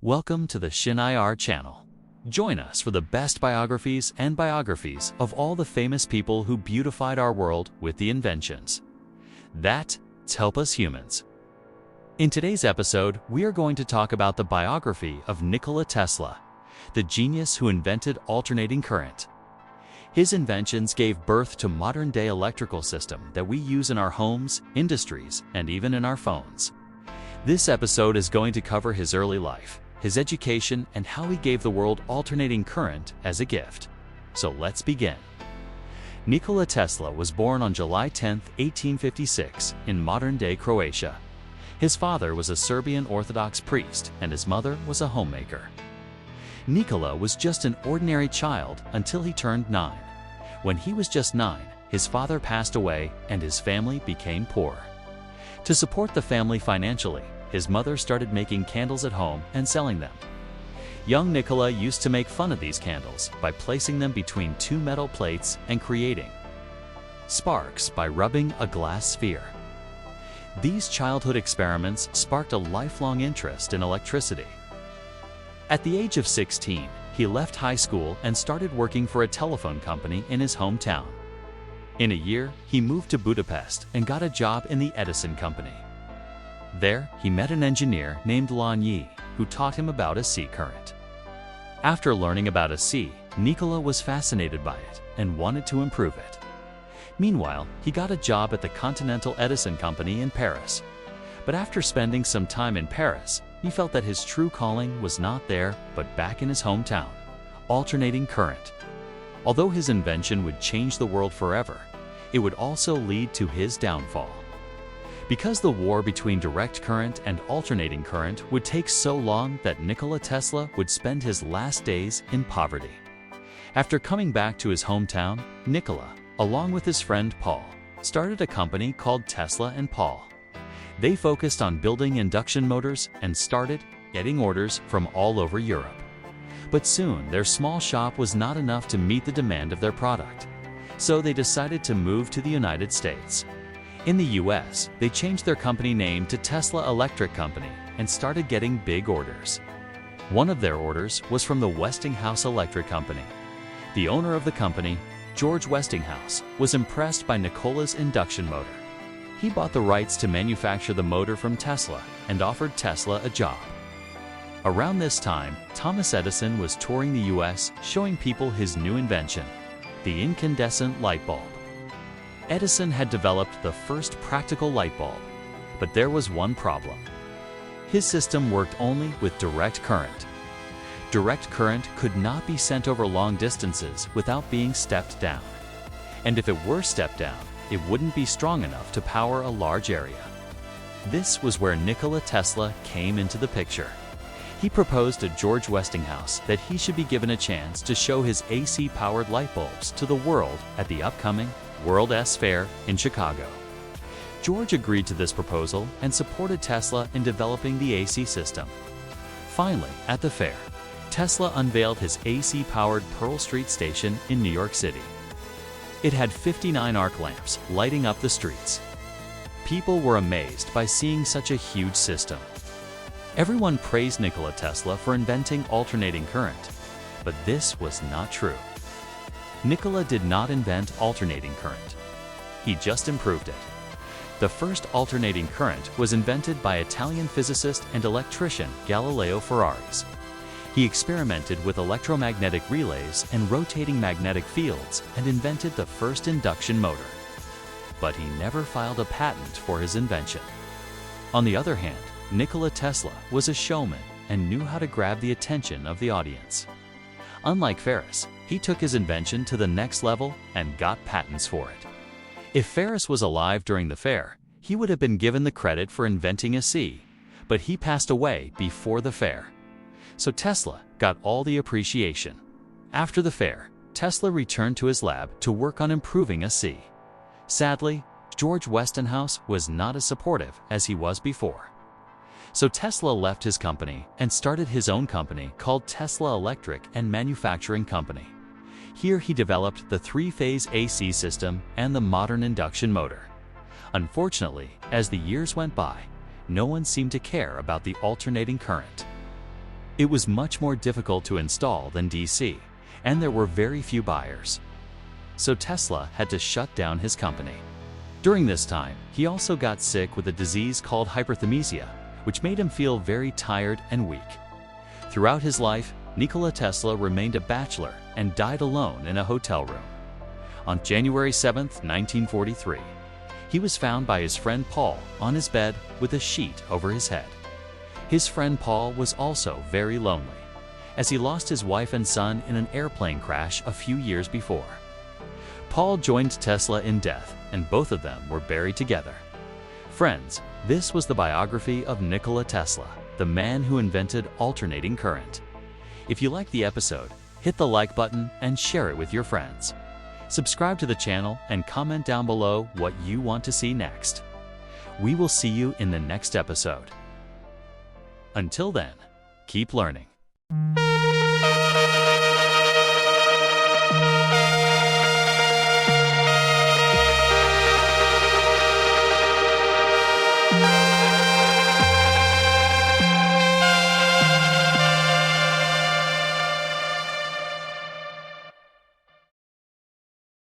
Welcome to the Shin IR channel. Join us for the best biographies and biographies of all the famous people who beautified our world with the inventions that help us humans. In today's episode, we are going to talk about the biography of Nikola Tesla, the genius who invented alternating current. His inventions gave birth to modern-day electrical system that we use in our homes, industries, and even in our phones. This episode is going to cover his early life, his education, and how he gave the world alternating current as a gift. So let's begin. Nikola Tesla was born on July 10, 1856, in modern-day Croatia. His father was a Serbian Orthodox priest, and his mother was a homemaker. Nikola was just an ordinary child until he turned 9. When he was just 9, his father passed away and his family became poor. To support the family financially, his mother started making candles at home and selling them. Young Nikola used to make fun of these candles by placing them between two metal plates and creating sparks by rubbing a glass sphere. These childhood experiments sparked a lifelong interest in electricity. At the age of 16, he left high school and started working for a telephone company in his hometown. In a year, he moved to Budapest and got a job in the Edison company. There, he met an engineer named Lan Yi, who taught him about a C current. After learning about a C, Nikola was fascinated by it and wanted to improve it. Meanwhile, he got a job at the Continental Edison company in Paris. But after spending some time in Paris, he felt that his true calling was not there, but back in his hometown, alternating current. Although his invention would change the world forever, it would also lead to his downfall. Because the war between direct current and alternating current would take so long that Nikola Tesla would spend his last days in poverty. After coming back to his hometown, Nikola, along with his friend Paul, started a company called Tesla and Paul. They focused on building induction motors and started getting orders from all over Europe. But soon, their small shop was not enough to meet the demand of their product. So they decided to move to the United States. In the US, they changed their company name to Tesla Electric Company and started getting big orders. One of their orders was from the Westinghouse Electric Company. The owner of the company, George Westinghouse, was impressed by Nikola's induction motor. He bought the rights to manufacture the motor from Tesla and offered Tesla a job. Around this time, Thomas Edison was touring the US showing people his new invention, the incandescent light bulb. Edison had developed the first practical light bulb, but there was one problem. His system worked only with direct current. Direct current could not be sent over long distances without being stepped down. And if it were stepped down, it wouldn't be strong enough to power a large area. This was where Nikola Tesla came into the picture. He proposed to George Westinghouse that he should be given a chance to show his AC-powered light bulbs to the world at the upcoming World S Fair in Chicago. George agreed to this proposal and supported Tesla in developing the AC system. Finally, at the fair, Tesla unveiled his AC-powered Pearl Street station in New York City. It had 59 arc lamps lighting up the streets. People were amazed by seeing such a huge system. Everyone praised Nikola Tesla for inventing alternating current, but this was not true. Nikola did not invent alternating current. He just improved it. The first alternating current was invented by Italian physicist and electrician Galileo Ferraris. He experimented with electromagnetic relays and rotating magnetic fields and invented the first induction motor. But he never filed a patent for his invention. On the other hand, Nikola Tesla was a showman and knew how to grab the attention of the audience. Unlike Ferris, he took his invention to the next level and got patents for it. If Ferris was alive during the fair, he would have been given the credit for inventing a C, but he passed away before the fair. So Tesla got all the appreciation. After the fair, Tesla returned to his lab to work on improving a C. Sadly, George Westinghouse was not as supportive as he was before. So Tesla left his company and started his own company called Tesla Electric and Manufacturing Company. Here he developed the three-phase AC system and the modern induction motor. Unfortunately, as the years went by, no one seemed to care about the alternating current. It was much more difficult to install than DC, and there were very few buyers. So Tesla had to shut down his company. During this time, he also got sick with a disease called hyperthermesia, which made him feel very tired and weak. Throughout his life, Nikola Tesla remained a bachelor and died alone in a hotel room. On January 7, 1943, he was found by his friend Paul on his bed with a sheet over his head. His friend Paul was also very lonely, as he lost his wife and son in an airplane crash a few years before. Paul joined Tesla in death, and both of them were buried together. Friends, this was the biography of Nikola Tesla, the man who invented alternating current. If you liked the episode, hit the like button and share it with your friends. Subscribe to the channel and comment down below what you want to see next. We will see you in the next episode. Until then, keep learning.